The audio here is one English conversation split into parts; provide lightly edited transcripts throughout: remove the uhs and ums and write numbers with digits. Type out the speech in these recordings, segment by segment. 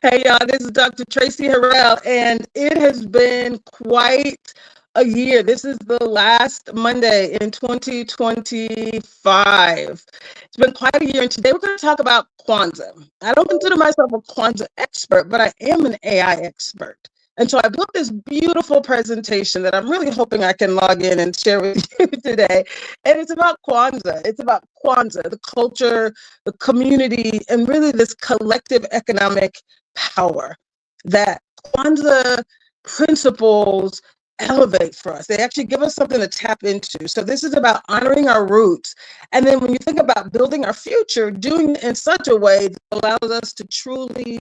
Hey y'all, this is Dr. Traci Harrell, and it has been quite a year. This is the last Monday in 2025. It's been quite a year, and today we're going to talk about Kwanza. I don't consider myself a Kwanza expert, but I am an AI expert. And so I built this beautiful presentation that I'm really hoping I can log in and share with you today. And it's about Kwanza. It's about Kwanza, the culture, the community, and really this collective economic power that Kwanzaa principles elevate for us. They actually give us something to tap into. So this is about honoring our roots. And then when you think about building our future, doing it in such a way that allows us to truly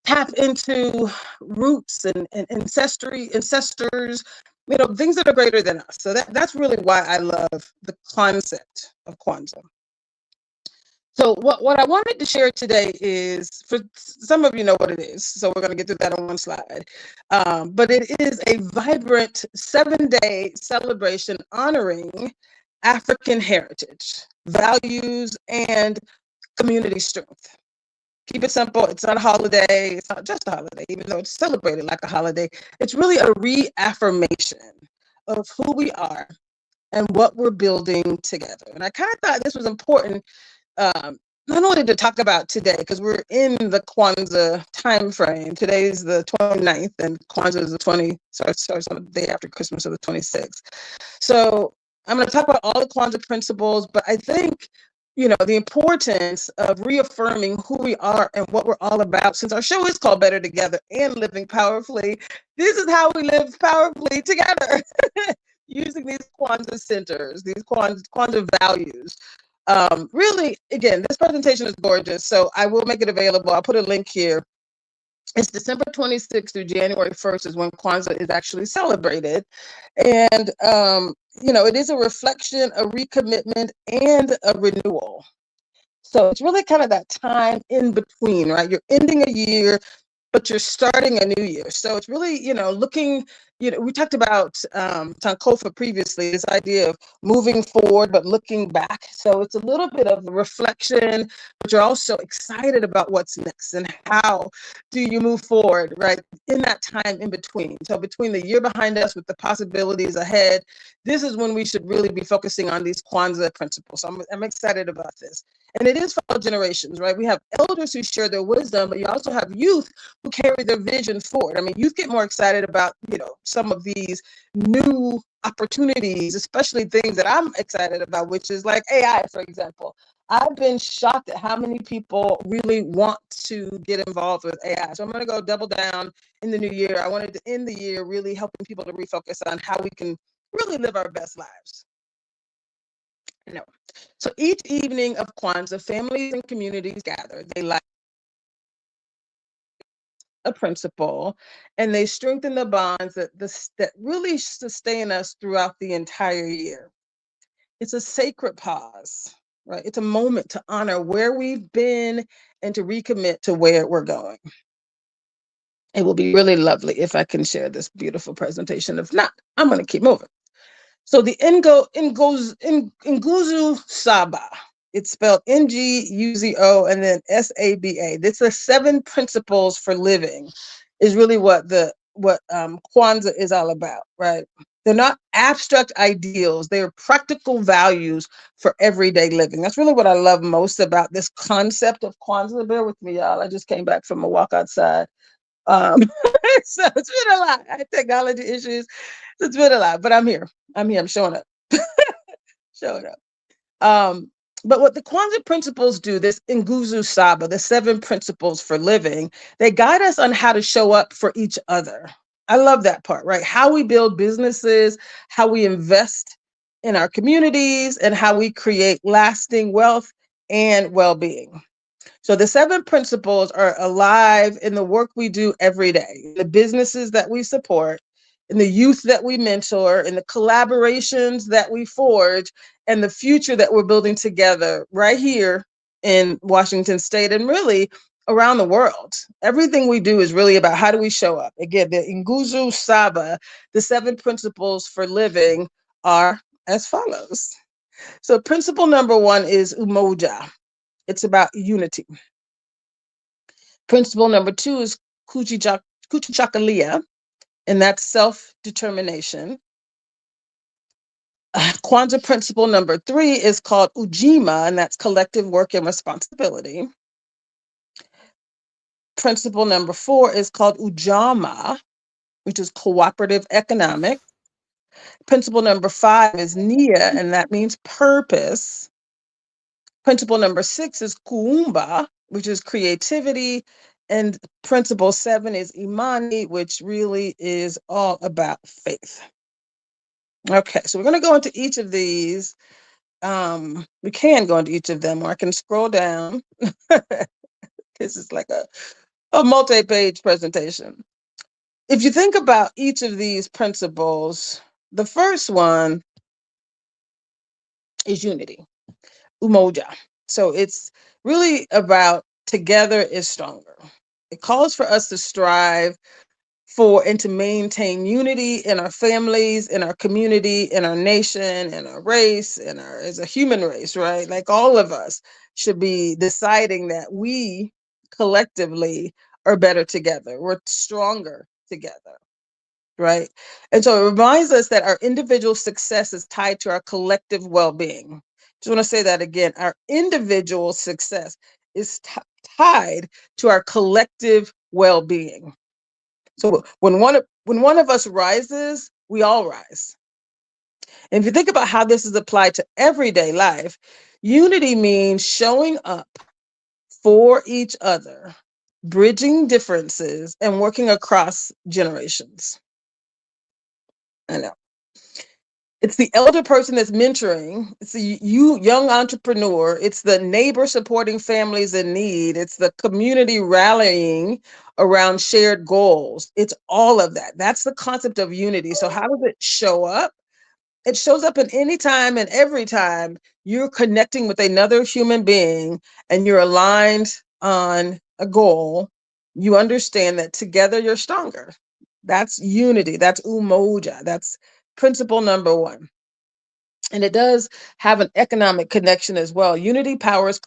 tap into roots and ancestors, things that are greater than us. So that's really why I love the concept of Kwanzaa. So what I wanted to share today is, for some of you know what it is, so we're going to get through that on one slide. But it is a vibrant 7-day celebration honoring African heritage, values, and community strength. Keep it simple. It's not a holiday. It's not just a holiday, even though it's celebrated like a holiday. It's really a reaffirmation of who we are and what we're building together. And I kind of thought this was important, not only to talk about today, because we're in the Kwanzaa time frame. Today's the 29th, and Kwanzaa is the 20, starts on the day after Christmas, or the 26th. So I'm going to talk about all the Kwanzaa principles, but I think, the importance of reaffirming who we are and what we're all about. Since our show is called Better Together and Living Powerfully, this is how we live powerfully together, using these Kwanzaa centers, these Kwanzaa values. Really, again, this presentation is gorgeous, so I will make it available. I'll put a link here. It's December 26th through January 1st is when Kwanzaa is actually celebrated. And, it is a reflection, a recommitment, and a renewal. So it's really kind of that time in between, right? You're ending a year, but you're starting a new year. So it's really, looking, we talked about Sankofa previously, this idea of moving forward, but looking back. So it's a little bit of reflection, but you're also excited about what's next and how do you move forward, right? In that time in between. So between the year behind us with the possibilities ahead, this is when we should really be focusing on these Kwanzaa principles. So I'm excited about this. And it is for all generations, right? We have elders who share their wisdom, but you also have youth who carry their vision forward. I mean, youth get more excited about, some of these new opportunities, especially things that I'm excited about, which is like AI, for example. I've been shocked at how many people really want to get involved with AI. So I'm going to go double down in the new year. I wanted to end the year really helping people to refocus on how we can really live our best lives. No. So each evening of Kwanzaa, families and communities gather. They like a principle, and they strengthen the bonds that really sustain us throughout the entire year. It's a sacred pause, right? It's a moment to honor where we've been and to recommit to where we're going. It will be really lovely if I can share this beautiful presentation. If not, I'm going to keep moving. So the Nguzo Saba, it's spelled Nguzo and then Saba. This is 7 principles for living, is really what Kwanzaa is all about, right? They're not abstract ideals. They are practical values for everyday living. That's really what I love most about this concept of Kwanzaa. Bear with me, y'all. I just came back from a walk outside. So it's been a lot. I had technology issues. It's been a lot, but I'm here. I'm showing up. Showing up. But what the Kwanzaa principles do, this Nguzo Saba, the 7 principles for living, they guide us on how to show up for each other. I love that part, right? How we build businesses, how we invest in our communities, and how we create lasting wealth and well-being. So the 7 principles are alive in the work we do every day, the businesses that we support, in the youth that we mentor, in the collaborations that we forge, and the future that we're building together right here in Washington State and really around the world. Everything we do is really about how do we show up. Again, the Nguzo Saba, the 7 principles for living, are as follows. So principle number 1 is umoja. It's about unity. Principle number 2 is Kuchichakalia, and that's self-determination. Kwanza principle number 3 is called Ujima, and that's collective work and responsibility. Principle number 4 is called Ujama, which is cooperative economics. Principle number 5 is Nia, and that means purpose. Principle number 6 is Kuumba, which is creativity. And principle 7 is Imani, which really is all about faith. Okay, so we're going to go into each of these. We can go into each of them, or I can scroll down. This is like a multi-page presentation. If you think about each of these principles, the first one is unity, umoja. So it's really about together is stronger. It calls for us to strive for and to maintain unity in our families, in our community, in our nation, in our race, as a human race, right? Like all of us should be deciding that we collectively are better together. We're stronger together, right? And so it reminds us that our individual success is tied to our collective well-being. Just want to say that again. Our individual success is tied to our collective well-being. So when one of us rises, we all rise. And if you think about how this is applied to everyday life, unity means showing up for each other, bridging differences, and working across generations. I know. It's the elder person that's mentoring. It's the young entrepreneur. It's the neighbor supporting families in need. It's the community rallying around shared goals. It's all of that. That's the concept of unity. So how does it show up? It shows up in any time and every time you're connecting with another human being and you're aligned on a goal. You understand that together you're stronger. That's unity. That's umoja. That's principle number 1. And it does have an economic connection as well. Unity powers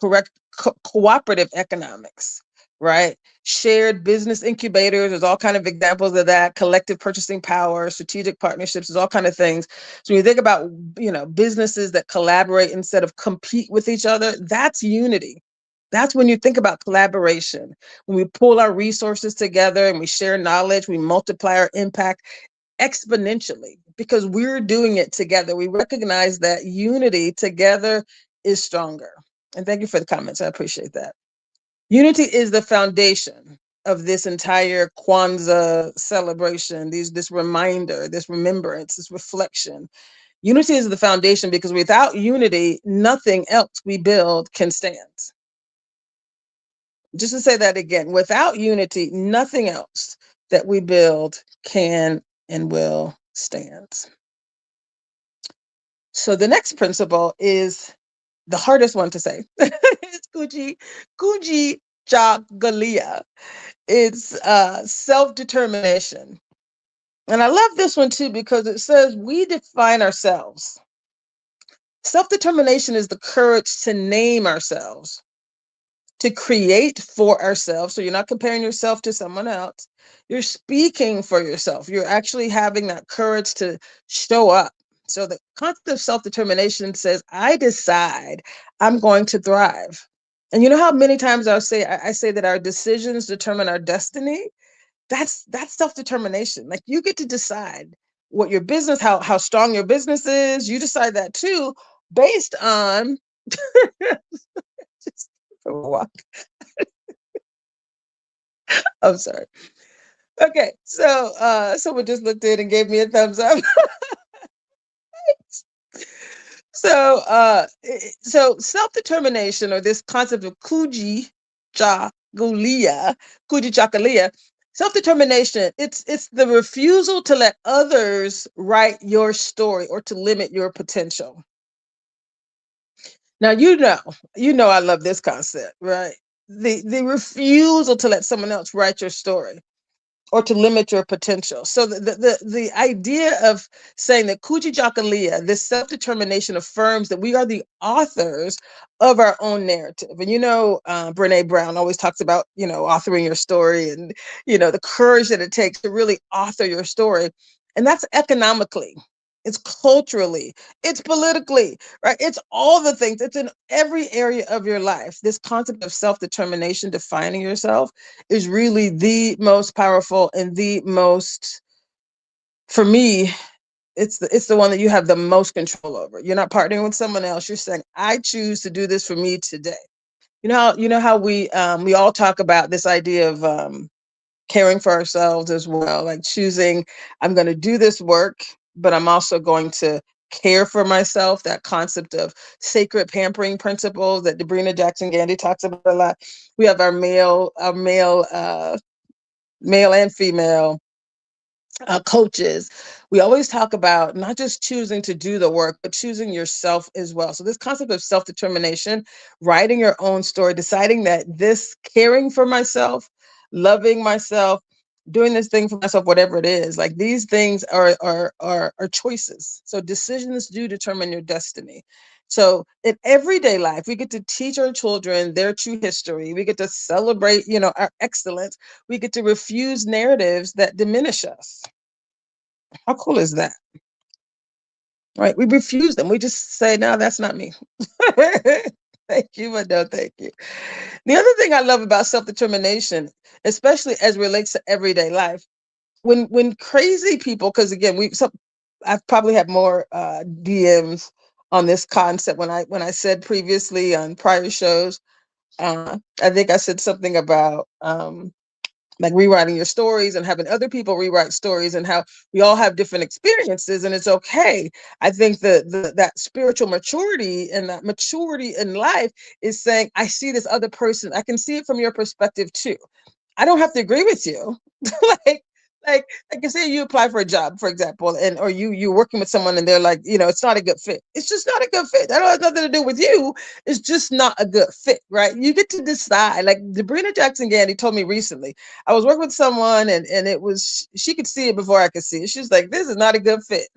cooperative economics, right? Shared business incubators, there's all kind of examples of that. Collective purchasing power, strategic partnerships, there's all kind of things. So when you think about, businesses that collaborate instead of compete with each other, that's unity. That's when you think about collaboration. When we pull our resources together and we share knowledge, we multiply our impact exponentially because we're doing it together. We recognize that unity together is stronger. And thank you for the comments. I appreciate that. Unity is the foundation of this entire Kwanza celebration, this reminder, this remembrance, this reflection. Unity is the foundation because without unity, nothing else we build can stand. Just to say that again, without unity, nothing else that we build can and will stand. So the next principle is the hardest one to say. It's Kuji Jagalia. It's self-determination. And I love this one too because it says we define ourselves. Self-determination is the courage to name ourselves, to create for ourselves. So you're not comparing yourself to someone else. You're speaking for yourself. You're actually having that courage to show up. So the concept of self-determination says, I decide I'm going to thrive. And you know how many times I say that our decisions determine our destiny? That's self-determination. Like you get to decide what your business, how strong your business is. You decide that too, based on just a walk. I'm sorry. Okay, so someone just looked in and gave me a thumbs up. So self-determination, or this concept of kujichagulia, self-determination, it's the refusal to let others write your story or to limit your potential. Now you know I love this concept, right? The refusal to let someone else write your story or to limit your potential. So the idea of saying that Kujijakalia, this self-determination, affirms that we are the authors of our own narrative. And Brene Brown always talks about, authoring your story and, the courage that it takes to really author your story. And that's economically, it's culturally, it's politically, right? It's all the things. It's in every area of your life. This concept of self-determination, defining yourself, is really the most powerful and the most, for me, it's the one that you have the most control over. You're not partnering with someone else. You're saying, I choose to do this for me today. You know how we all talk about this idea of caring for ourselves as well, like choosing, I'm going to do this work, but I'm also going to care for myself. That concept of sacred pampering principles that Debrina Jackson Gandy talks about a lot. We have our male and female coaches. We always talk about not just choosing to do the work, but choosing yourself as well. So this concept of self-determination, writing your own story, deciding that this caring for myself, loving myself, doing this thing for myself, whatever it is, like these things are choices. So decisions do determine your destiny. So in everyday life, we get to teach our children their true history. We get to celebrate, our excellence. We get to refuse narratives that diminish us. How cool is that? Right? We refuse them. We just say, no, that's not me. Thank you, but no, thank you. The other thing I love about self-determination, especially as relates to everyday life, when crazy people, because again, I've probably had more DMs on this concept when I said previously on prior shows. I think I said something about like rewriting your stories and having other people rewrite stories, and how we all have different experiences, and it's okay. I think that spiritual maturity and that maturity in life is saying, I see this other person, I can see it from your perspective too. I don't have to agree with you. like like you say, you apply for a job, for example, and or you're working with someone and they're like, it's not a good fit. It's just not a good fit. That has nothing to do with you. It's just not a good fit, right? You get to decide. Like Debrina Jackson Gandy told me recently, I was working with someone and it was, she could see it before I could see it. She's like, this is not a good fit.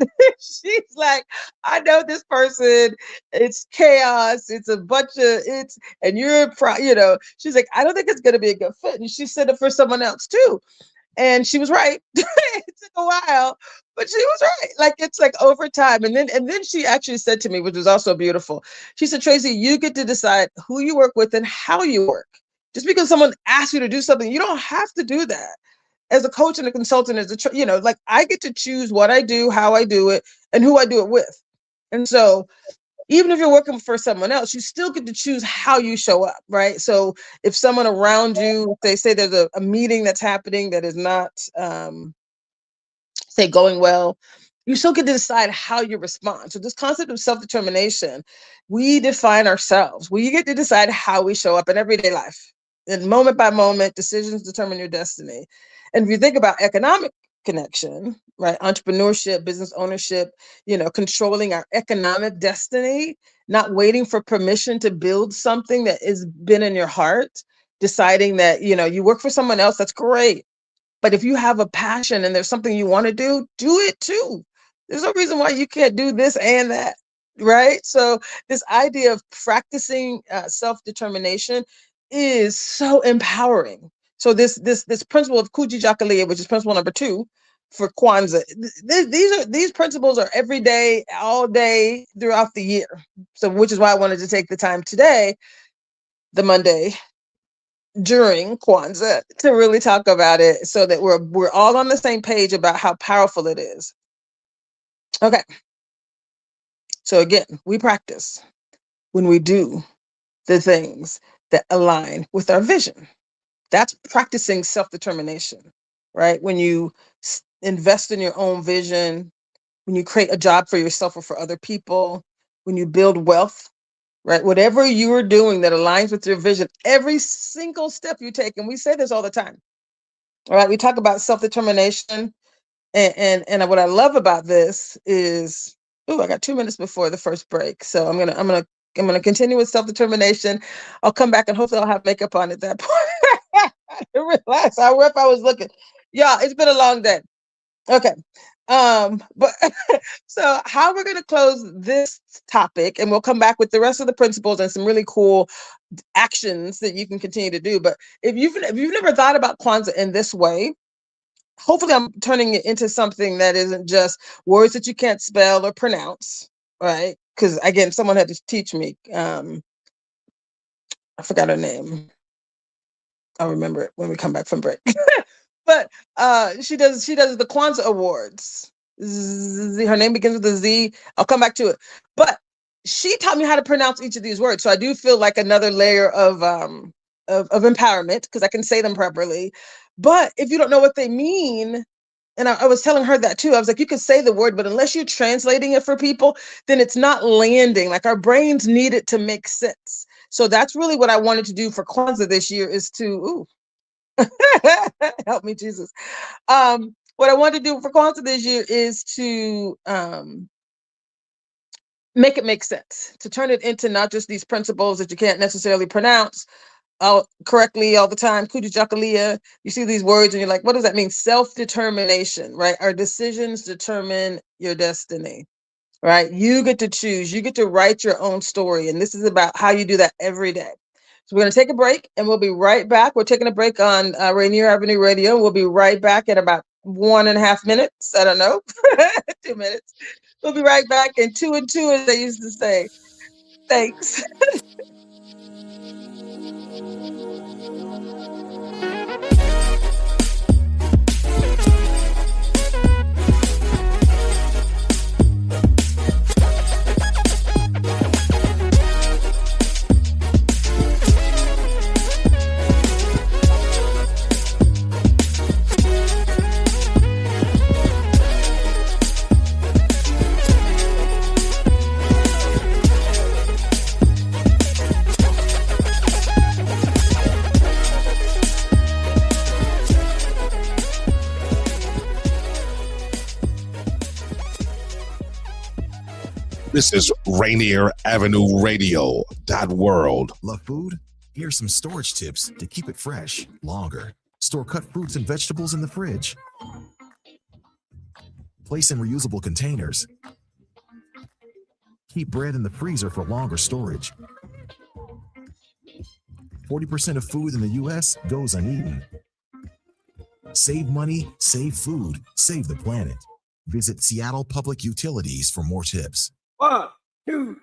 She's like, I know this person, it's chaos, it's a bunch of and she's like, I don't think it's going to be a good fit. And she said it for someone else too. And she was right. It took a while, but she was right. Like it's like over time. And then she actually said to me, which was also beautiful. She said, Traci, you get to decide who you work with and how you work. Just because someone asks you to do something, you don't have to do that. As a coach and a consultant, like I get to choose what I do, how I do it, and who I do it with. And so even if you're working for someone else, you still get to choose how you show up, right? So if someone around you, they say there's a meeting that's happening that is not, say, going well, you still get to decide how you respond. So this concept of self-determination, we define ourselves. We get to decide how we show up in everyday life. And moment by moment, decisions determine your destiny. And if you think about economic connection, right? Entrepreneurship, business ownership, controlling our economic destiny, not waiting for permission to build something that has been in your heart, deciding that, you work for someone else, that's great. But if you have a passion and there's something you want to do it too. There's no reason why you can't do this and that, right? So this idea of practicing self-determination is so empowering. So this principle of Kujijakalia, which is principle number 2 for Kwanza, these principles are every day, all day, throughout the year. So which is why I wanted to take the time today, the Monday during Kwanza, to really talk about it, so that we're all on the same page about how powerful it is. Okay. So again, we practice when we do the things that align with our vision. That's practicing self-determination, right? When you invest in your own vision, when you create a job for yourself or for other people, when you build wealth, right? Whatever you are doing that aligns with your vision, every single step you take, and we say this all the time, all right? We talk about self-determination, and what I love about this is, I got 2 minutes before the first break, so I'm gonna continue with self-determination. I'll come back and hopefully I'll have makeup on at that point. I didn't realize how rough I was looking. Yeah, it's been a long day. Okay. But so how we're going to close this topic, and we'll come back with the rest of the principles and some really cool actions that you can continue to do. But if you've never thought about Kwanzaa in this way, hopefully I'm turning it into something that isn't just words that you can't spell or pronounce, right? Because again, someone had to teach me. I forgot her name. I'll remember it when we come back from break. But she does the Kwanzaa Awards. Her name begins with a Z. I'll come back to it. But she taught me how to pronounce each of these words. So I do feel like another layer of empowerment because I can say them properly. But if you don't know what they mean, and I was telling her that too. I was like, you can say the word, but unless you're translating it for people, then it's not landing. Like our brains need it to make sense. So that's really what I wanted to do for Kwanzaa this year is to, help me, Jesus. What I wanted to do for Kwanzaa this year is to make it make sense, to turn it into not just these principles that you can't necessarily pronounce correctly all the time. Kujakalia, you see these words and you're like, what does that mean? Self-determination, right? Our decisions determine your destiny, right? You get to choose, you get to write your own story. And this is about how you do that every day. So we're going to take a break and we'll be right back. We're taking a break on Rainier Avenue Radio. We'll be right back in about 1.5 minutes. I don't know, 2 minutes. We'll be right back in 2 and 2, as they used to say. Thanks. This is Rainier Avenue Radio .world. Love food? Here's some storage tips to keep it fresh longer. Store cut fruits and vegetables in the fridge. Place in reusable containers. Keep bread in the freezer for longer storage. 40% of food in the U.S. goes uneaten. Save money, save food, save the planet. Visit Seattle Public Utilities for more tips. 1, 2,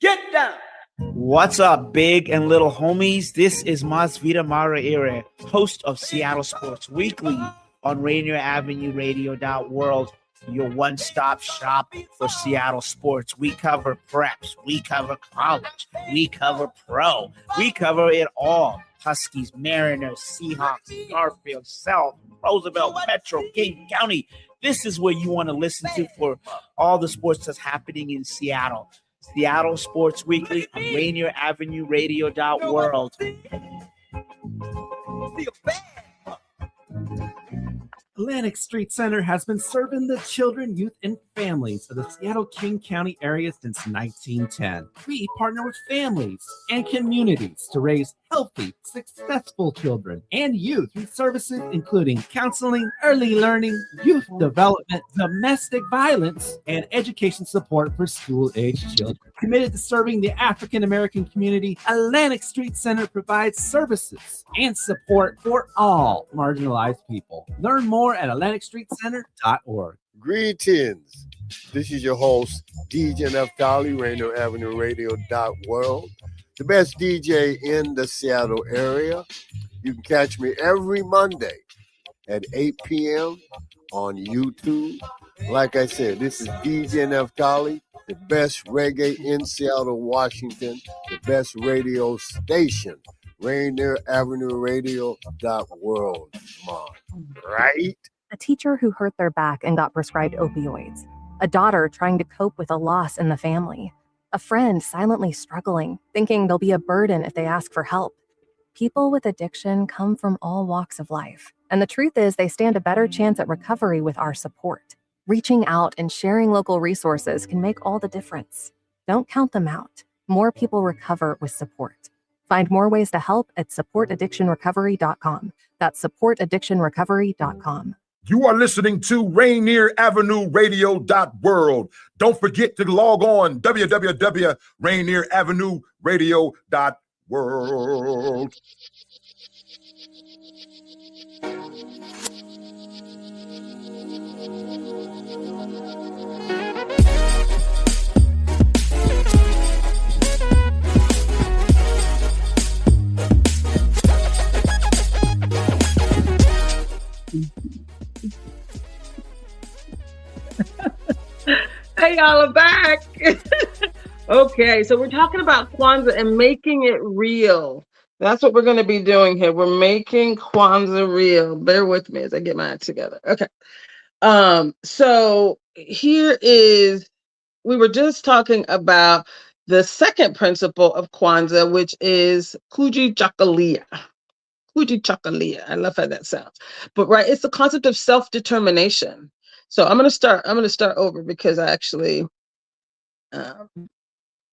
get down. What's up, big and little homies? This is Masvita Mara, host of Seattle Sports Weekly on Rainier Avenue Radio .world, your one-stop shop for Seattle sports. We cover preps, we cover college, we cover pro, we cover it all. Huskies, Mariners, Seahawks, Garfield, South, Roosevelt, Metro, King County. This is where you want to listen to for all the sports that's happening in Seattle. Seattle Sports Weekly on Rainier Avenue Radio .world. Atlantic Street Center has been serving the children, youth, and families of the Seattle King County area since 1910. We partner with families and communities to raise healthy, successful children and youth through services including counseling, early learning, youth development, domestic violence, and education support for school-aged children. Committed to serving the African American community, Atlantic Street Center provides services and support for all marginalized people. Learn more at AtlanticStreetCenter.org. Greetings. This is your host, DJ Naftali, Rainier Avenue Radio .world, the best DJ in the Seattle area. You can catch me every Monday at 8 p.m. on YouTube. Like I said, this is DJ Naftali, the best reggae in Seattle, Washington, the best radio station, Rainier Avenue Radio .world. Right? A teacher who hurt their back and got prescribed opioids. A daughter trying to cope with a loss in the family. A friend silently struggling, thinking they'll be a burden if they ask for help. People with addiction come from all walks of life, and the truth is they stand a better chance at recovery with our support. Reaching out and sharing local resources can make all the difference. Don't count them out. More people recover with support. Find more ways to help at supportaddictionrecovery.com. That's supportaddictionrecovery.com. You are listening to Rainier Avenue Radio.world. Don't forget to log on www.rainieravenue radio.world. Hey, y'all are back. Okay, so we're talking about Kwanzaa and making it real. That's what we're going to be doing here. We're making Kwanzaa real. Bear with me as I get my act together. Okay. So here is, we were just talking about the second principle of Kwanzaa, which is Kujichagulia. Kujichagulia. I love how that sounds. But right, it's the concept of self-determination. So I'm going to start over because I actually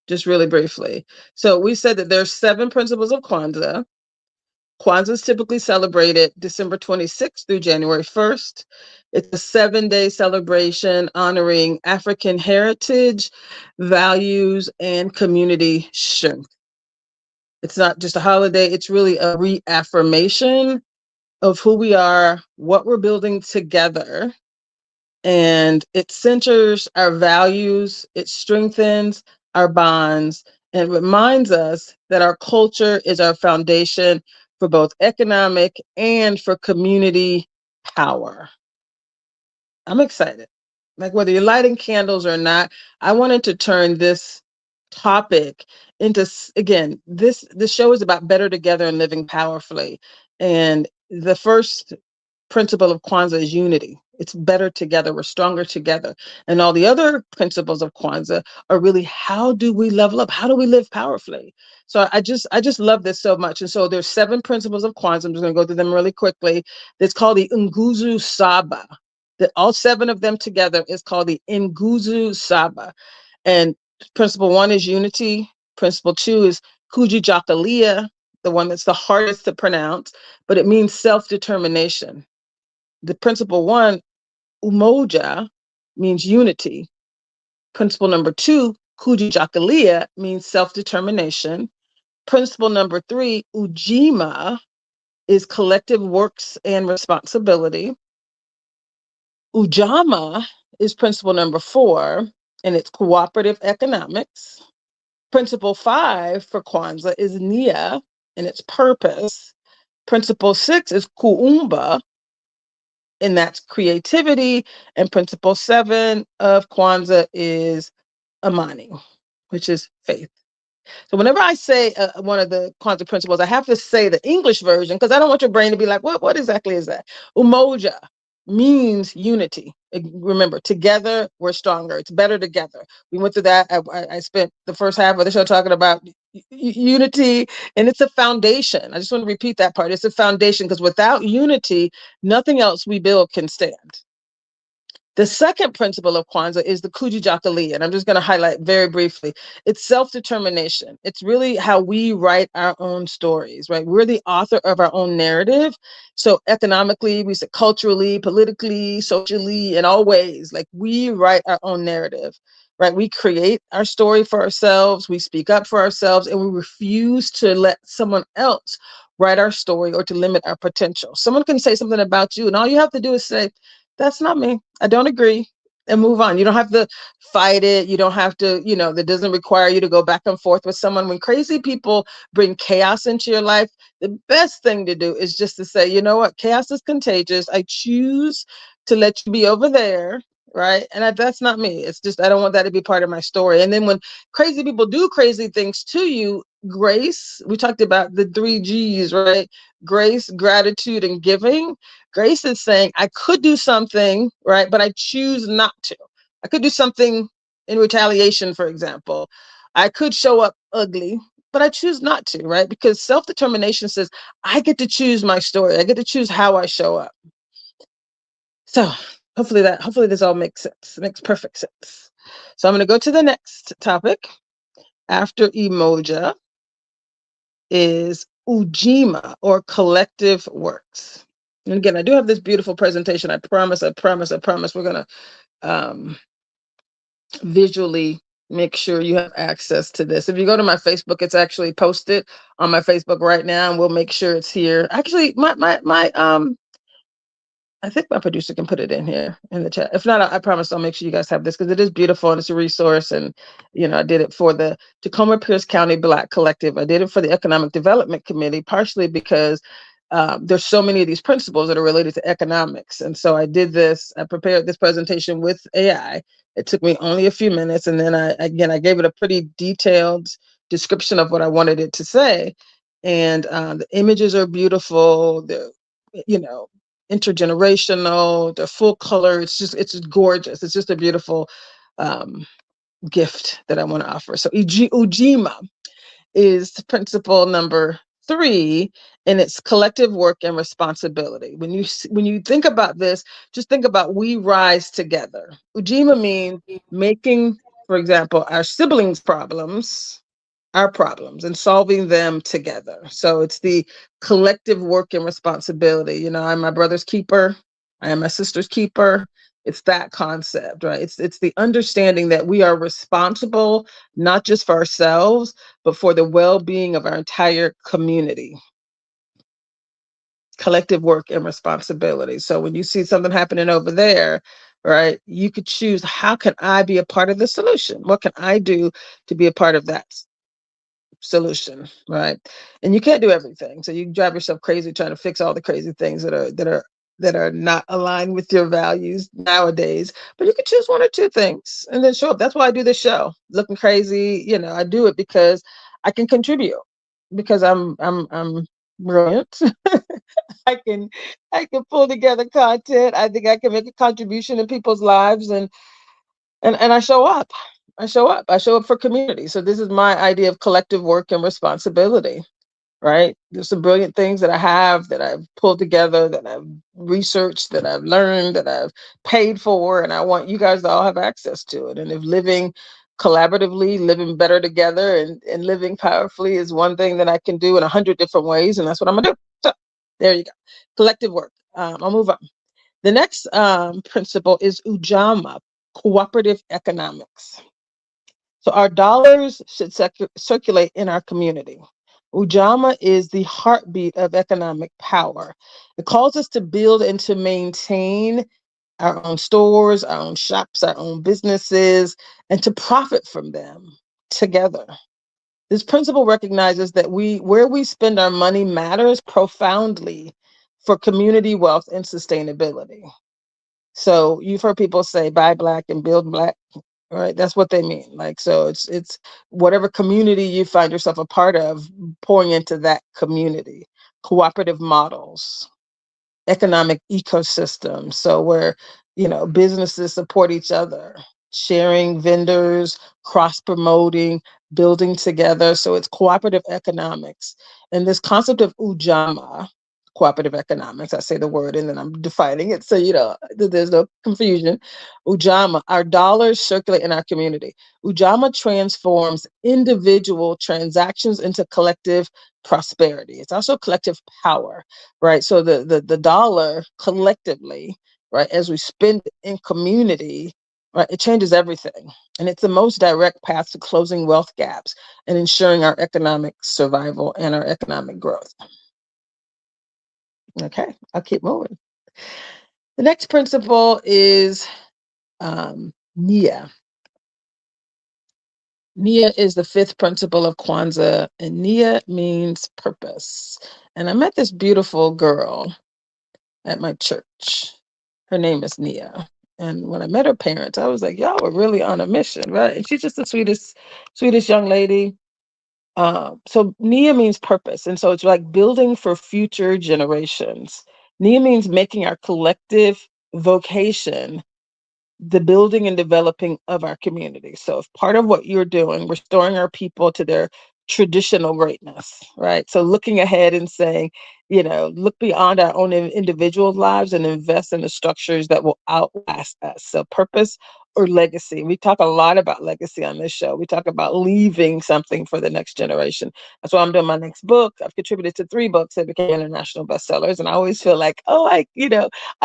just really briefly. So we said that there's 7 principles of Kwanzaa. Kwanzaa is typically celebrated December 26th through January 1st. It's a 7-day celebration honoring African heritage, values, and community strength. It's not just a holiday, it's really a reaffirmation of who we are, what we're building together, and it centers our values, it strengthens our bonds, and reminds us that our culture is our foundation for both economic and for community power. I'm excited. Like whether you're lighting candles or not, I wanted to turn this topic into, again, this show is about better together and living powerfully. And the first principle of Kwanzaa is unity. It's better together. We're stronger together. And all the other principles of Kwanzaa are really, how do we level up? How do we live powerfully? So I just love this so much. And so there's 7 principles of Kwanzaa. I'm just going to go through them really quickly. It's called the Nguzo Saba. That all 7 of them together is called the Nguzo Saba. And principle 1 is unity. Principle 2 is Kujichagulia, the one that's the hardest to pronounce, but it means self-determination. The principle 1, umoja, means unity. Principle number 2, Kujichagulia, means self-determination. Principle number 3, ujima, is collective works and responsibility. Ujama is principle number 4, and it's cooperative economics. Principle 5 for Kwanzaa is nia, and its purpose. Principle 6 is kuumba, and that's creativity. And principle 7 of Kwanzaa is amani, which is faith. So whenever I say one of the Kwanzaa principles, I have to say the English version because I don't want your brain to be like, what exactly is that? Umoja means unity. Remember, together we're stronger. It's better together. We went through that. I spent the first half of the show talking about unity, and it's a foundation. I just want to repeat that part. It's a foundation because without unity, nothing else we build can stand. The second principle of Kwanzaa is the Kujichagulia, and I'm just going to highlight very briefly. It's self-determination. It's really how we write our own stories, right? We're the author of our own narrative. So economically, we say culturally, politically, socially, in all ways, like we write our own narrative, right? We create our story for ourselves, we speak up for ourselves, and we refuse to let someone else write our story or to limit our potential. Someone can say something about you, and all you have to do is say, that's not me. I don't agree, and move on. You don't have to fight it. You don't have to, that doesn't require you to go back and forth with someone. When crazy people bring chaos into your life, the best thing to do is just to say, you know what? Chaos is contagious. I choose to let you be over there. Right. And that's not me. It's just, I don't want that to be part of my story. And then when crazy people do crazy things to you, grace, we talked about the 3 G's, right? Grace, gratitude, and giving. Grace is saying, I could do something, right? But I choose not to. I could do something in retaliation, for example. I could show up ugly, but I choose not to, right? Because self-determination says, I get to choose my story. I get to choose how I show up. So hopefully this all makes sense. It makes perfect sense. So I'm going to go to the next topic after emoja. is Ujima, or collective works. And again, I do have this beautiful presentation. I promise we're going to visually make sure you have access to this. If you go to my Facebook, it's actually posted on my Facebook right now, and we'll make sure it's here. Actually, I think my producer can put it in here in the chat. If not, I promise I'll make sure you guys have this, because it is beautiful and it's a resource. And, I did it for the Tacoma Pierce County Black Collective. I did it for the Economic Development Committee, partially because there's so many of these principles that are related to economics. And so I prepared this presentation with AI. It took me only a few minutes. And then I gave it a pretty detailed description of what I wanted it to say. And the images are beautiful. They're, intergenerational, they're full color. It's gorgeous. It's just a beautiful gift that I want to offer. So Ujima is principle number 3, and it's collective work and responsibility. When you think about this, just think about we rise together. Ujima means making, for example, our siblings' problems our problems and solving them together. So it's the collective work and responsibility. I'm my brother's keeper. I am my sister's keeper. It's that concept, right? It's the understanding that we are responsible, not just for ourselves, but for the well-being of our entire community. Collective work and responsibility. So when you see something happening over there, right, you could choose, how can I be a part of the solution? What can I do to be a part of that solution, right? And you can't do everything, so you drive yourself crazy trying to fix all the crazy things that are not aligned with your values nowadays. But you can choose 1 or 2 things and then show up. That's why I do this show, looking crazy. I do it because I can contribute, because I'm brilliant. I can pull together content. I think I can make a contribution in people's lives, and I show up. I show up for community. So this is my idea of collective work and responsibility, right? There's some brilliant things that I've pulled together, that I've researched, that I've learned, that I've paid for, and I want you guys to all have access to it. And if living collaboratively, living better together, and living powerfully is one thing that I can do in 100 different ways, and that's what I'm gonna do. So there you go. Collective work. I'll move on. The next principle is Ujama, cooperative economics. So our dollars should circulate in our community. Ujama is the heartbeat of economic power. It calls us to build and to maintain our own stores, our own shops, our own businesses, and to profit from them together. This principle recognizes that where we spend our money matters profoundly for community wealth and sustainability. So you've heard people say, buy Black and build Black. Right, that's what they mean. Like, so it's whatever community you find yourself a part of, pouring into that community. Cooperative models, economic ecosystems. So where businesses support each other, sharing vendors, cross promoting, building together. So it's cooperative economics, and this concept of Ujama, cooperative economics. I say the word and then I'm defining it, so there's no confusion. Ujama, our dollars circulate in our community. Ujama transforms individual transactions into collective prosperity. It's also collective power, right? So the dollar collectively, right, as we spend in community, right, it changes everything. And it's the most direct path to closing wealth gaps and ensuring our economic survival and our economic growth. Okay, I'll keep moving. The next principle is Nia. Nia is the 5th principle of Kwanza, and Nia means purpose. And I met this beautiful girl at my church. Her name is Nia. And when I met her parents, I was like, y'all were really on a mission, right? And she's just the sweetest young lady. So Nia means purpose. And so it's like building for future generations. Nia means making our collective vocation the building and developing of our community. So if part of what you're doing, restoring our people to their traditional greatness, right? So looking ahead and saying, look beyond our own individual lives and invest in the structures that will outlast us. So purpose or legacy. We talk a lot about legacy on this show. We talk about leaving something for the next generation. That's why I'm doing my next book. I've contributed to 3 books that became international bestsellers. And I always feel like, I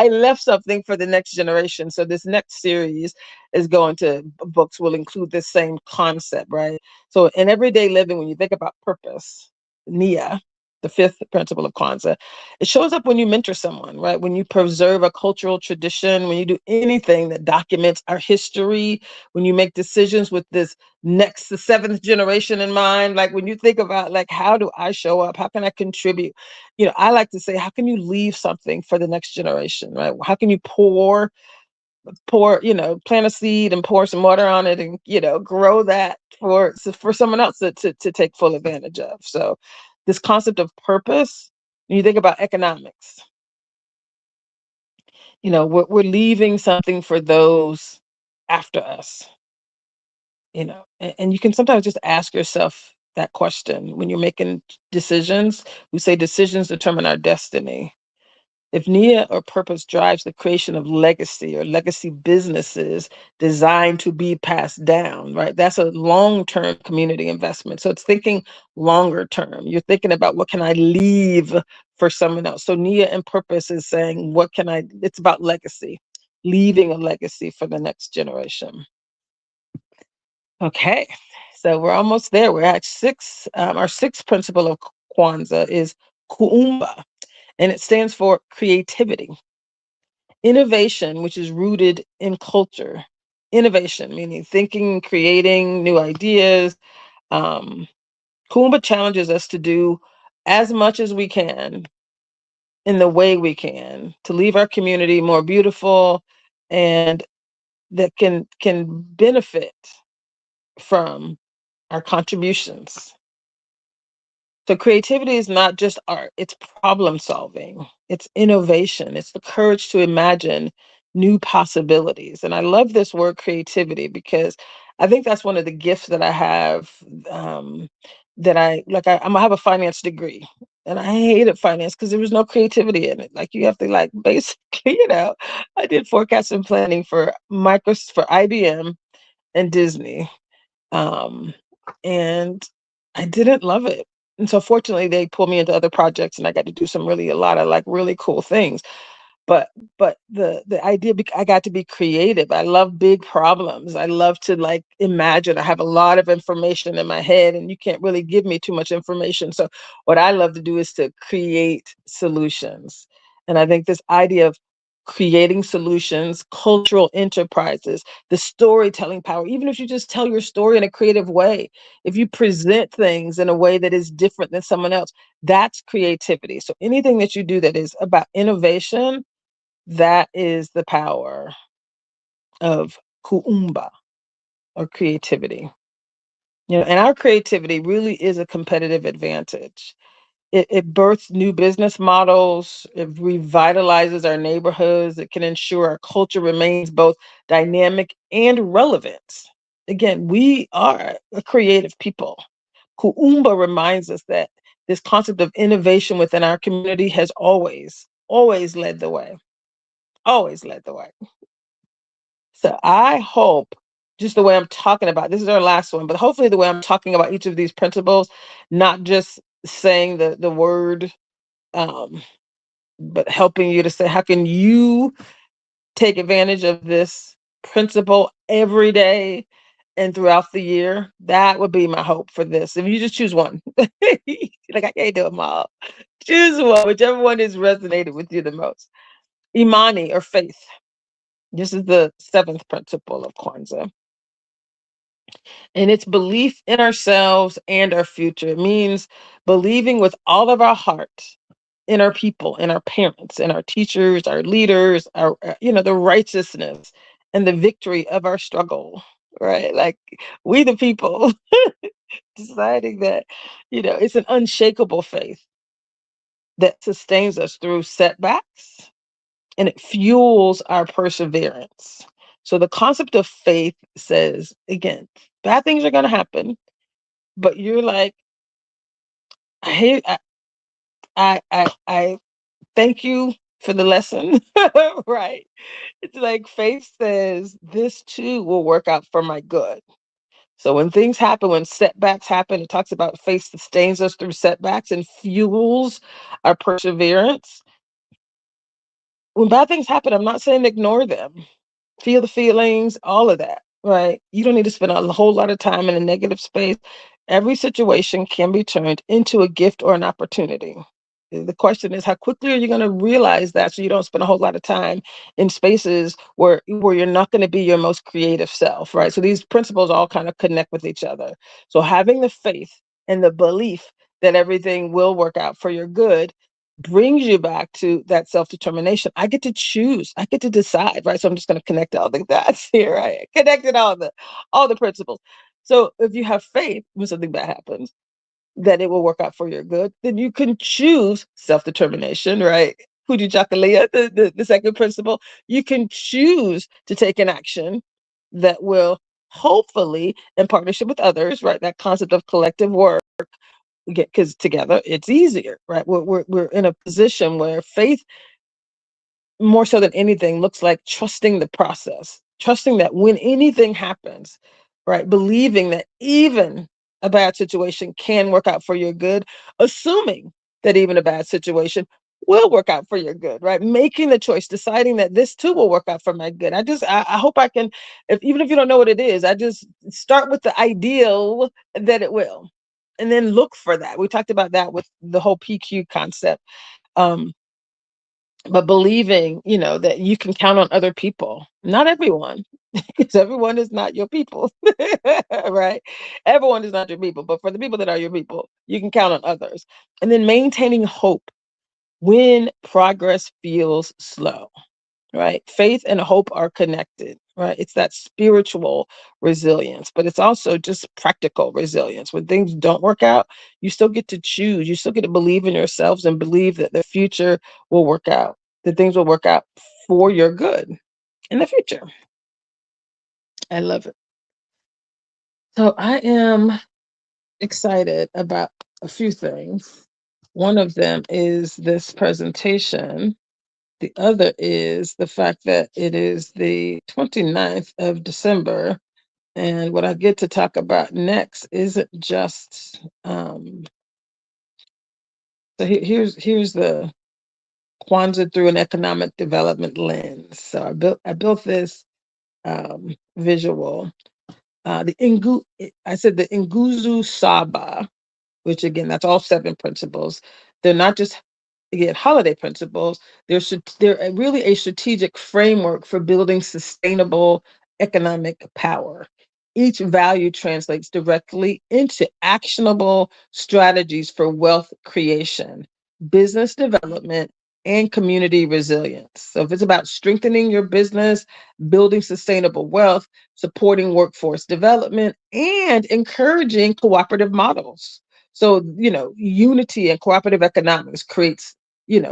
left something for the next generation. So this next series is books will include this same concept, right? So in everyday living, when you think about purpose, Nia, the 5th principle of Kwanza, it shows up when you mentor someone, right? When you preserve a cultural tradition, when you do anything that documents our history, when you make decisions with the 7th generation in mind, like when you think about like, how do I show up? How can I contribute? I like to say, how can you leave something for the next generation, right? How can you plant a seed and pour some water on it and, grow that for someone else to take full advantage of. So this concept of purpose, when you think about economics, we're leaving something for those after us, and you can sometimes just ask yourself that question when you're making decisions. We say decisions determine our destiny. If Nia or purpose drives the creation of legacy or legacy businesses designed to be passed down, right? That's a long-term community investment. So it's thinking longer term. You're thinking about what can I leave for someone else. So Nia and purpose is saying, it's about legacy, leaving a legacy for the next generation. Okay, so we're almost there. We're at 6. Our 6th principle of Kwanza is Kuumba, and it stands for creativity. Innovation, which is rooted in culture. Innovation, meaning thinking, creating new ideas. Kuumba challenges us to do as much as we can in the way we can to leave our community more beautiful and that can benefit from our contributions. So creativity is not just art, it's problem solving, it's innovation, it's the courage to imagine new possibilities. And I love this word creativity because I think that's one of the gifts that I have, that I have a finance degree. And I hated finance because there was no creativity in it. Like you have to basically, I did forecast and planning for IBM and Disney. And I didn't love it. And so fortunately they pulled me into other projects and I got to do a lot of really cool things. But the idea, I got to be creative. I love big problems. I love to imagine. I have a lot of information in my head and you can't really give me too much information. So what I love to do is to create solutions. And I think this idea of creating solutions, cultural enterprises, the storytelling power, even if you just tell your story in a creative way, if you present things in a way that is different than someone else, that's creativity. So anything that you do that is about innovation, that is the power of kuumba or creativity. And our creativity really is a competitive advantage. It births new business models. It revitalizes our neighborhoods. It can ensure our culture remains both dynamic and relevant. Again, we are a creative people. Kuumba reminds us that this concept of innovation within our community has always led the way. Always led the way. So I hope, just the way I'm talking about, this is our last one, but hopefully the way I'm talking about each of these principles, not just saying the word, but helping you to say, how can you take advantage of this principle every day and throughout the year? That would be my hope for this. If you just choose one, I can't do them all. Choose one, whichever one is resonated with you the most. Imani or faith. This is the 7th principle of Kwanzaa. And it's belief in ourselves and our future. It means believing with all of our heart in our people, in our parents, in our teachers, our leaders, our the righteousness and the victory of our struggle, right? Like we the people deciding that, it's an unshakable faith that sustains us through setbacks and it fuels our perseverance. So the concept of faith says, again, bad things are going to happen, but you're like, I thank you for the lesson. Right. It's like faith says this too will work out for my good. So when things happen, when setbacks happen, it talks about faith sustains us through setbacks and fuels our perseverance. When bad things happen, I'm not saying ignore them. Feel the feelings, all of that, right? You don't need to spend a whole lot of time in a negative space. Every situation can be turned into a gift or an opportunity. The question is, how quickly are you going to realize that so you don't spend a whole lot of time in spaces where you're not going to be your most creative self, right? So these principles all kind of connect with each other. So having the faith and the belief that everything will work out for your good brings you back to that self-determination. I get to choose. I get to decide, right? So I'm just going to connect all the dots here, right? Connected all the principles. So if you have faith when something bad happens, that it will work out for your good, then you can choose self-determination, right? Huji Jakalia, the second principle. You can choose to take an action that will hopefully, in partnership with others, right? That concept of collective work, because together it's easier, right? We're in a position where faith, more so than anything, looks like trusting the process, trusting that when anything happens, right, believing that even a bad situation can work out for your good, assuming that even a bad situation will work out for your good, right? Making the choice, deciding that this too will work out for my good. I hope I can, even if you don't know what it is, I just start with the ideal that it will, and then look for that. We talked about that with the whole PQ concept. Um, but believing, that you can count on other people, not everyone, because everyone is not your people, right? Everyone is not your people, but for the people that are your people, you can count on others. And then maintaining hope when progress feels slow, right? Faith and hope are connected, right? It's that spiritual resilience, but it's also just practical resilience. When things don't work out, you still get to choose. You still get to believe in yourselves and believe that the future will work out, that things will work out for your good in the future. I love it. So I am excited about a few things. One of them is this presentation. The other is the fact that it is the 29th of December. And what I get to talk about next isn't just, so here's the Kwanza through an economic development lens. So I built this visual. I said the Nguzu Saba, which again, that's all 7 principles. They're not just, again, holiday principles. They're really a strategic framework for building sustainable economic power. Each value translates directly into actionable strategies for wealth creation, business development, and community resilience. So if it's about strengthening your business, building sustainable wealth, supporting workforce development, and encouraging cooperative models. So, unity and cooperative economics creates,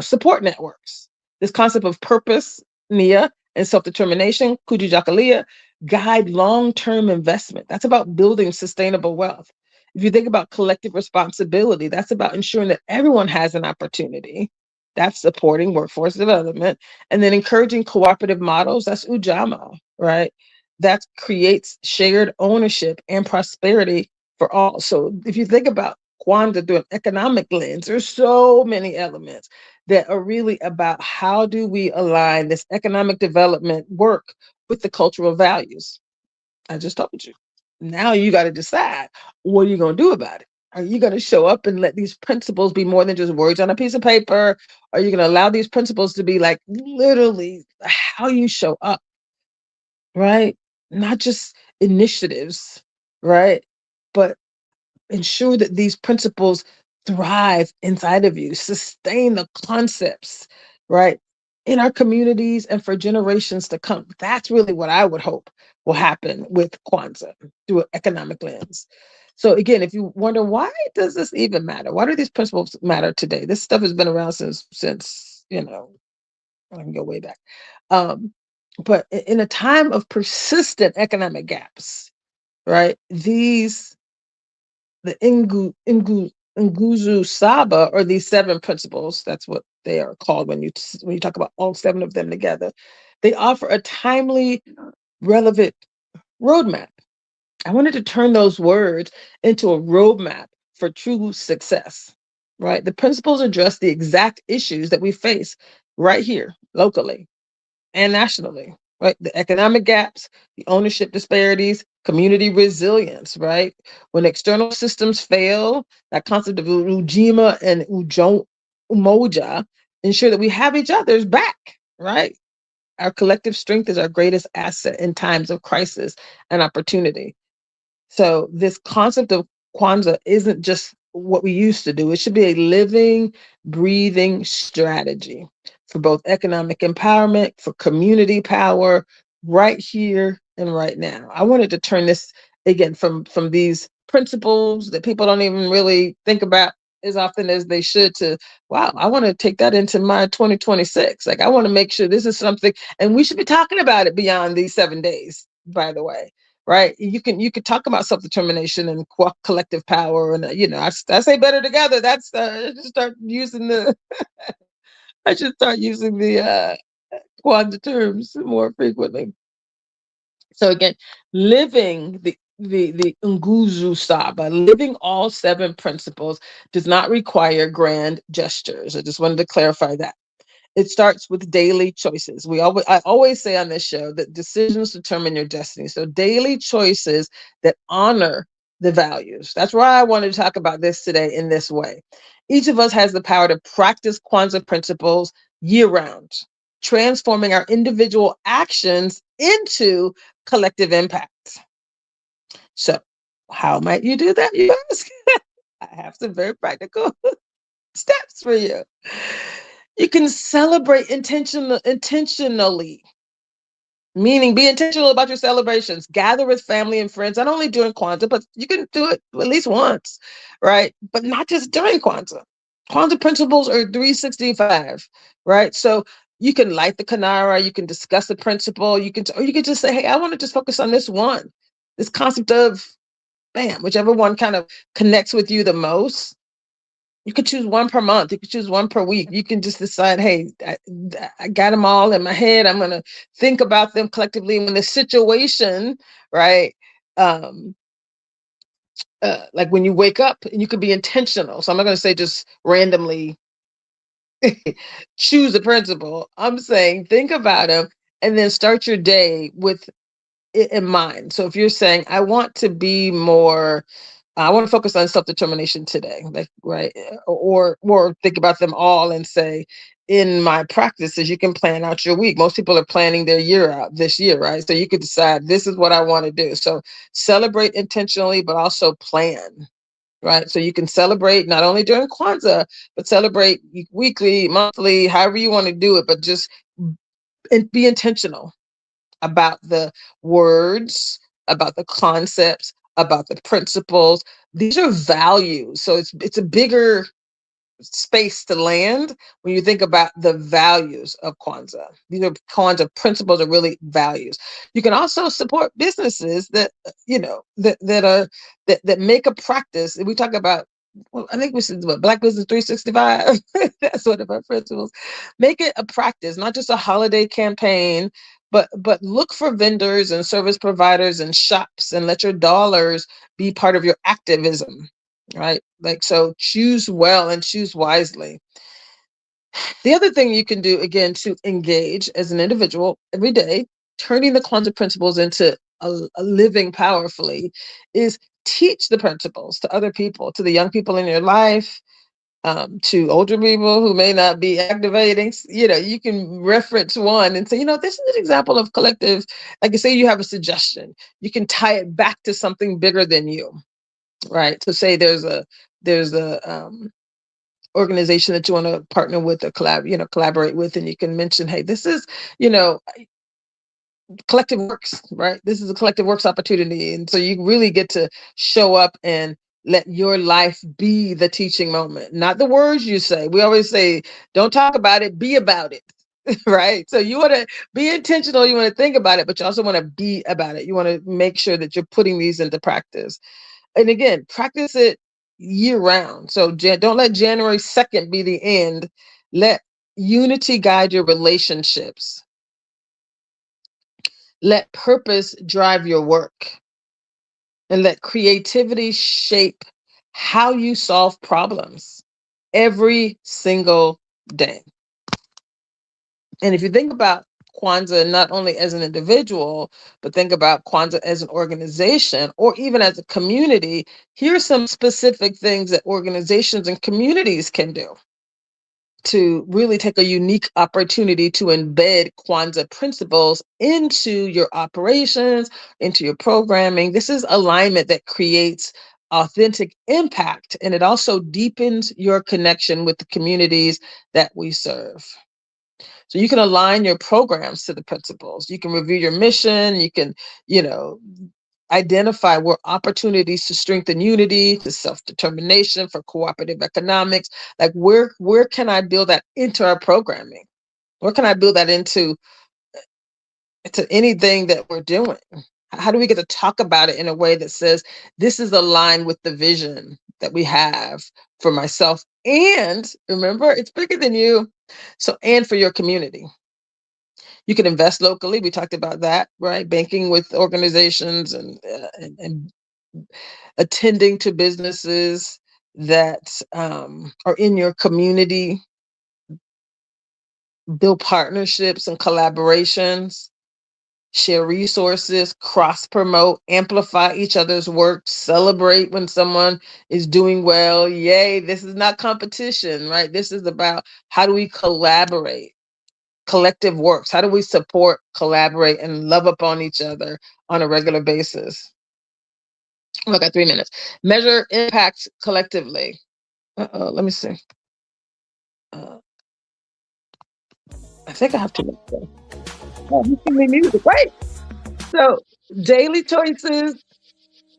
support networks. This concept of purpose, Nia, and self-determination, Kujijakalia, guide long-term investment. That's about building sustainable wealth. If you think about collective responsibility, that's about ensuring that everyone has an opportunity. That's supporting workforce development. And then encouraging cooperative models, that's Ujama, right? That creates shared ownership and prosperity for all. So if you think about Kwanza through an economic lens, there's so many elements that are really about how do we align this economic development work with the cultural values. I just told you. Now you got to decide, what are you going to do about it? Are you going to show up and let these principles be more than just words on a piece of paper? Are you going to allow these principles to be like literally how you show up, right? Not just initiatives, right? But ensure that these principles thrive inside of you, sustain the concepts, right, in our communities and for generations to come. That's really what I would hope will happen with Kwanza through an economic lens. So again, if you wonder, why does this even matter? Why do these principles matter today? This stuff has been around since I can go way back. But in a time of persistent economic gaps, right, the Nguzu Saba, or these 7 principles, that's what they are called when you talk about all 7 of them together, they offer a timely, relevant roadmap. I wanted to turn those words into a roadmap for true success, right? The principles address the exact issues that we face right here, locally and nationally, right? The economic gaps, the ownership disparities, community resilience, right? When external systems fail, that concept of Ujima and Umoja ensure that we have each other's back, right? Our collective strength is our greatest asset in times of crisis and opportunity. So this concept of Kwanzaa isn't just what we used to do. It should be a living, breathing strategy for both economic empowerment, for community power, right here and right now. I wanted to turn this again from these principles that people don't even really think about as often as they should to, wow, I want to take that into my 2026. Like, I want to make sure this is something, and we should be talking about it beyond these 7 days, by the way. Right, you could talk about self-determination and collective power, and I say better together. That's I should start using the Kwanzaa terms more frequently. So again, living the Nguzu Saba, living all 7 principles does not require grand gestures. I just wanted to clarify that. It starts with daily choices. I always say on this show that decisions determine your destiny. So daily choices that honor the values. That's why I wanted to talk about this today in this way. Each of us has the power to practice Kwanzaa principles year-round, transforming our individual actions into collective impact. So how might you do that, you ask? I have some very practical steps for you. You can celebrate intentionally, meaning be intentional about your celebrations. Gather with family and friends, not only during Kwanzaa, but you can do it at least once, right? But not just during Kwanzaa. Kwanzaa principles are 365, right? So you can light the Kanara, you can discuss the principle, or you can just say, hey, I want to just focus on this one. This concept of, bam, whichever one kind of connects with you the most. You could choose one per month. You could choose one per week. You can just decide, hey, I got them all in my head. I'm going to think about them collectively when the situation, right? Like when you wake up, you could be intentional. So I'm not going to say just randomly choose a principle. I'm saying think about them and then start your day with it in mind. So if you're saying, I want to be more, I want to focus on self-determination today, like, right? Or think about them all and say, in my practices, you can plan out your week. Most people are planning their year out this year, right? So you could decide, this is what I want to do. So celebrate intentionally, but also plan, right? So you can celebrate not only during Kwanzaa, but celebrate weekly, monthly, however you want to do it, but just be intentional about the words, about the concepts, about the principles. These are values. So it's a bigger space to land when you think about the values of Kwanzaa. These are Kwanzaa principles, are really values. You can also support businesses that that make a practice. We talk about, well, I think we should do Black Business 365. That's one of our principles. Make it a practice, not just a holiday campaign, but look for vendors and service providers and shops and let your dollars be part of your activism, right? Like, so choose well and choose wisely. The other thing you can do, again, to engage as an individual every day, turning the Kwanzaa principles into a living powerfully, is teach the principles to other people, to the young people in your life, to older people who may not be activating. You can reference one and say, this is an example of collective. Like, say you have a suggestion, you can tie it back to something bigger than you, right? So say there's a organization that you want to partner with or collaborate with, and you can mention, hey, this is, collective works, right? This is a collective works opportunity. And so you really get to show up and let your life be the teaching moment, not the words you say. We always say, don't talk about it, be about it, right? So you want to be intentional, you want to think about it, but you also want to be about it. You want to make sure that you're putting these into practice. And again, practice it year round. So don't let January 2nd be the end. Let unity guide your relationships. Let purpose drive your work. And let creativity shape how you solve problems every single day. And if you think about Kwanzaa not only as an individual, but think about Kwanzaa as an organization or even as a community, here are some specific things that organizations and communities can do to really take a unique opportunity to embed Kwanzaa principles into your operations, into your programming. This is alignment that creates authentic impact, and it also deepens your connection with the communities that we serve. So you can align your programs to the principles. You can review your mission. You can, identify where opportunities to strengthen unity, to self-determination, for cooperative economics. Like where can I build that into our programming? Where can I build that into anything that we're doing? How do we get to talk about it in a way that says this is aligned with the vision that we have for myself? And remember, it's bigger than you. So, and for your community. You can invest locally. We talked about that, right? Banking with organizations and attending to businesses that are in your community. Build partnerships and collaborations. Share resources, cross-promote, amplify each other's work, celebrate when someone is doing well. Yay, this is not competition, right? This is about how do we collaborate? Collective works. How do we support, collaborate, and love upon each other on a regular basis? Oh, I got 3 minutes. Measure impacts collectively. Let me see. I think I have 2 minutes. Oh, you can be music, right? So, daily choices,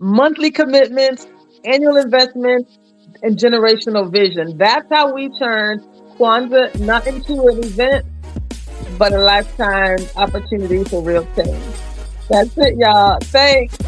monthly commitments, annual investments, and generational vision. That's how we turn Kwanzaa not into an event, but a lifetime opportunity for real change. That's it, y'all. Thanks.